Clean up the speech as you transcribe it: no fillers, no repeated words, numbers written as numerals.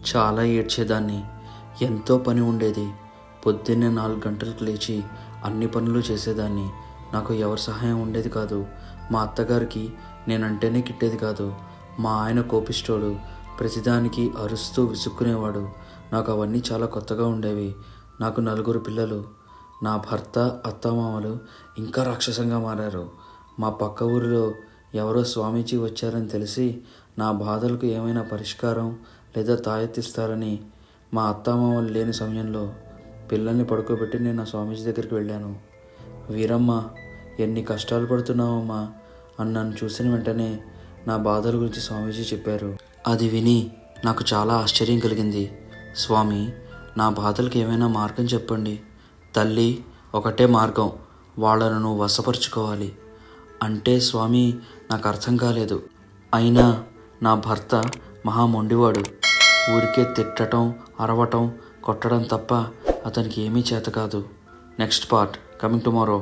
చాలా ఏడ్చేదాన్ని. ఎంతో పని ఉండేది. పొద్దున్నే 4 గంటలకు లేచి అన్ని పనులు చేసేదాన్ని. నాకు ఎవరి సహాయం ఉండేది కాదు. మా అత్తగారికి నేనంటేనే కిట్టేది కాదు. మా ఆయన కోపిష్టోడు. ప్రతిదానికి అరుస్తూ విసుక్కునేవాడు. నాకు అవన్నీ చాలా కొత్తగా ఉండేవి. నాకు 4 పిల్లలు. నా భర్త, అత్తమామలు ఇంకా రాక్షసంగా మారారు. మా పక్క ఊరిలో ఎవరో స్వామీజీ వచ్చారని తెలిసి నా బాధలకు ఏమైనా పరిష్కారం లేదా తాయెత్తిస్తారని మా అత్తమామలు లేని సమయంలో పిల్లల్ని పడుకోబెట్టి నేను నా స్వామీజీ దగ్గరికి వెళ్ళాను. వీరమ్మ, ఎన్ని కష్టాలు పడుతున్నావమ్మా అని నన్ను చూసిన వెంటనే నా బాధల గురించి స్వామీజీ చెప్పారు. అది విని నాకు చాలా ఆశ్చర్యం కలిగింది. స్వామి, నా బాధలకు ఏమైనా మార్గం చెప్పండి. తల్లి, ఒకటే మార్గం, వాళ్ళను నువ్వు వశపరుచుకోవాలి అంటే స్వామి నాకు అర్థం కాలేదు. అయినా నా భర్త మహా మొండివాడు. ఊరికే తిట్టడం, అరవటం, కొట్టడం తప్ప అతనికి ఏమీ చేత కాదు. Next part coming tomorrow.